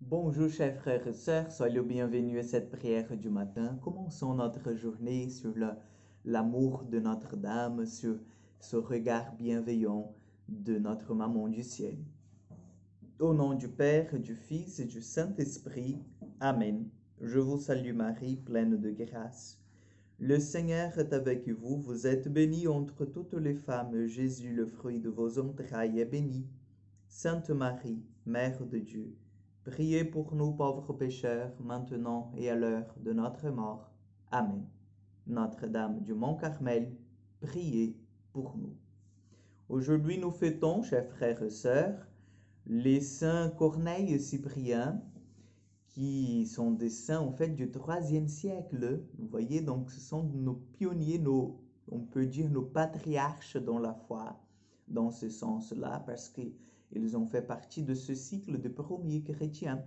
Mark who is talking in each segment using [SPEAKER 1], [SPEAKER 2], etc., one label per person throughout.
[SPEAKER 1] Bonjour chers frères et sœurs, soyez le bienvenus à cette prière du matin. Commençons notre journée sur l'amour de Notre-Dame, sur ce regard bienveillant de notre Maman du ciel. Au nom du Père, du Fils et du Saint-Esprit, Amen. Je vous salue Marie, pleine de grâce. Le Seigneur est avec vous, vous êtes bénie entre toutes les femmes, Jésus, le fruit de vos entrailles, est béni. Sainte Marie, Mère de Dieu, priez pour nous pauvres pécheurs, maintenant et à l'heure de notre mort. Amen. Notre-Dame du Mont Carmel, priez pour nous. Aujourd'hui, nous fêtons, chers frères et sœurs, les saints Corneille et Cyprien, qui sont des saints en fait du IIIe siècle. Vous voyez, donc ce sont nos pionniers, on peut dire nos patriarches dans la foi, dans ce sens-là, parce qu'ils ont fait partie de ce cycle de premiers chrétiens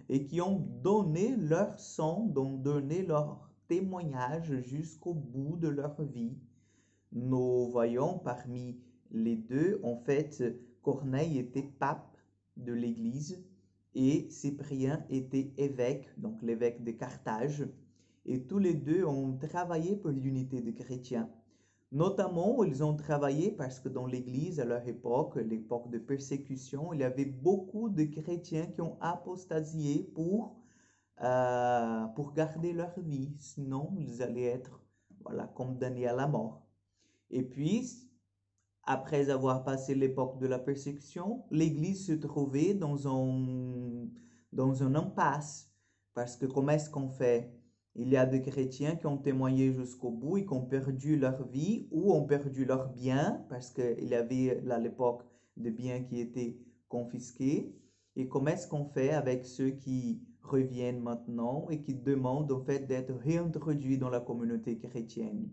[SPEAKER 1] et qui ont donné leur sang, ont donné leur témoignage jusqu'au bout de leur vie. Nous voyons parmi les deux, en fait, Corneille était pape de l'Église et Cyprien était évêque, donc l'évêque de Carthage, et tous les deux ont travaillé pour l'unité des chrétiens. Notamment, ils ont travaillé parce que dans l'Église, à leur époque, l'époque de persécution, il y avait beaucoup de chrétiens qui ont apostasié pour garder leur vie. Sinon, ils allaient être condamnés à la mort. Et puis, après avoir passé l'époque de la persécution, l'Église se trouvait dans un impasse. Parce que comment est-ce qu'on fait? Il y a des chrétiens qui ont témoigné jusqu'au bout et qui ont perdu leur vie ou ont perdu leurs biens, parce qu'il y avait à l'époque des biens qui étaient confisqués. Et comment est-ce qu'on fait avec ceux qui reviennent maintenant et qui demandent en fait d'être réintroduits dans la communauté chrétienne?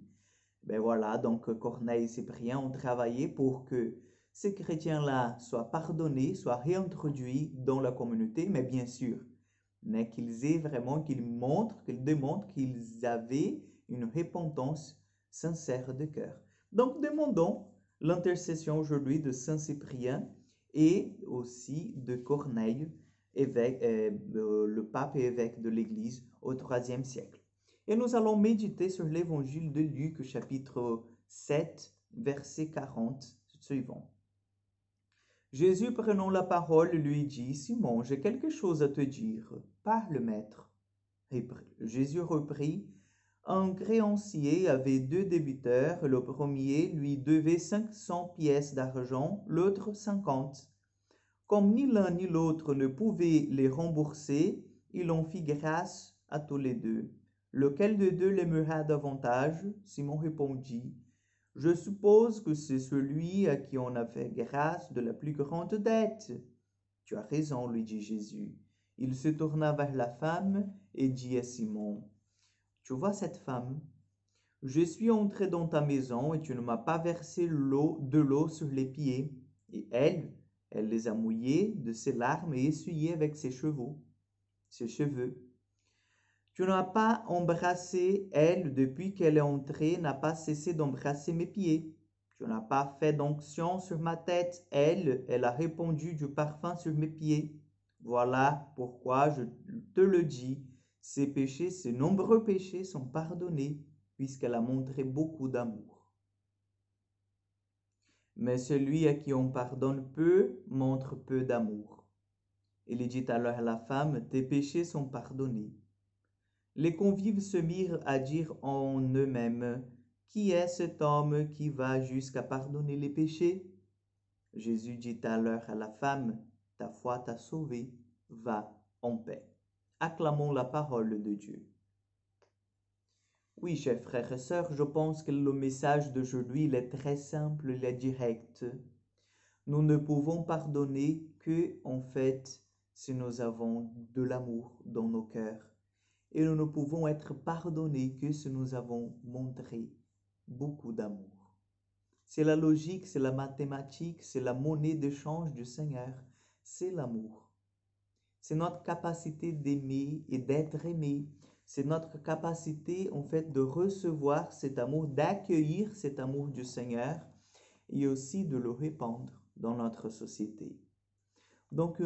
[SPEAKER 1] Ben voilà, donc Corneille et Cyprien ont travaillé pour que ces chrétiens-là soient pardonnés, soient réintroduits dans la communauté, mais bien sûr, mais qu'ils aient vraiment, qu'ils démontrent qu'ils avaient une repentance sincère de cœur. Donc demandons l'intercession aujourd'hui de Saint Cyprien et aussi de Corneille, évêque, le pape et évêque de l'Église au IIIe siècle. Et nous allons méditer sur l'évangile de Luc, chapitre 7, verset 40 suivant. Jésus, prenant la parole, lui dit, Simon, j'ai quelque chose à te dire. Parle, maître. Jésus reprit, un créancier avait deux débiteurs. Le premier lui devait 500 pièces d'argent, l'autre 50. Comme ni l'un ni l'autre ne pouvait les rembourser, il en fit grâce à tous les deux. Lequel de deux l'aimera davantage? Simon répondit, je suppose que c'est celui à qui on a fait grâce de la plus grande dette. Tu as raison, lui dit Jésus. Il se tourna vers la femme et dit à Simon, tu vois cette femme? Je suis entré dans ta maison et tu ne m'as pas versé de l'eau sur les pieds. Et elle les a mouillés de ses larmes et essuyés avec ses cheveux. Tu n'as pas embrassé, elle, depuis qu'elle est entrée, n'a pas cessé d'embrasser mes pieds. Tu n'as pas fait d'onction sur ma tête, elle a répandu du parfum sur mes pieds. Voilà pourquoi je te le dis, ses nombreux péchés sont pardonnés, puisqu'elle a montré beaucoup d'amour. Mais celui à qui on pardonne peu montre peu d'amour. Il dit alors à la femme, tes péchés sont pardonnés. Les convives se mirent à dire en eux-mêmes, qui est cet homme qui va jusqu'à pardonner les péchés? Jésus dit alors à la femme, ta foi t'a sauvée, va en paix. Acclamons la parole de Dieu. Oui, chers frères et sœurs, je pense que le message d'aujourd'hui il est très simple, il est direct. Nous ne pouvons pardonner que, en fait, si nous avons de l'amour dans nos cœurs. Et nous ne pouvons être pardonnés que si nous avons montré beaucoup d'amour. C'est la logique, c'est la mathématique, c'est la monnaie d'échange du Seigneur, c'est l'amour. C'est notre capacité d'aimer et d'être aimé. C'est notre capacité, en fait, de recevoir cet amour, d'accueillir cet amour du Seigneur et aussi de le répandre dans notre société. Donc,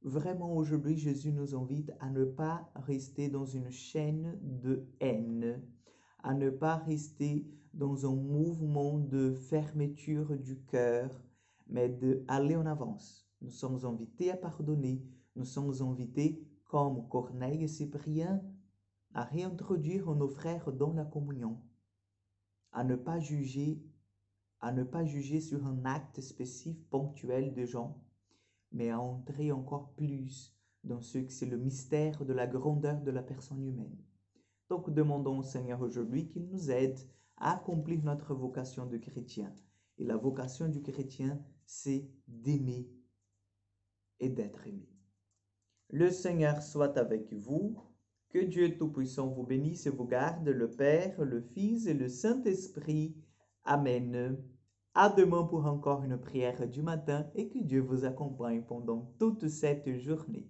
[SPEAKER 1] vraiment aujourd'hui, Jésus nous invite à ne pas rester dans une chaîne de haine, à ne pas rester dans un mouvement de fermeture du cœur, mais d'aller en avance. Nous sommes invités à pardonner, nous sommes invités, comme Corneille et Cyprien, à réintroduire nos frères dans la communion, à ne pas juger sur un acte spécifique ponctuel de gens, mais à entrer encore plus dans ce que c'est le mystère de la grandeur de la personne humaine. Donc demandons au Seigneur aujourd'hui qu'il nous aide à accomplir notre vocation de chrétien. Et la vocation du chrétien, c'est d'aimer et d'être aimé. Le Seigneur soit avec vous. Que Dieu Tout-Puissant vous bénisse et vous garde, le Père, le Fils et le Saint-Esprit. Amen. À demain pour encore une prière du matin et que Dieu vous accompagne pendant toute cette journée.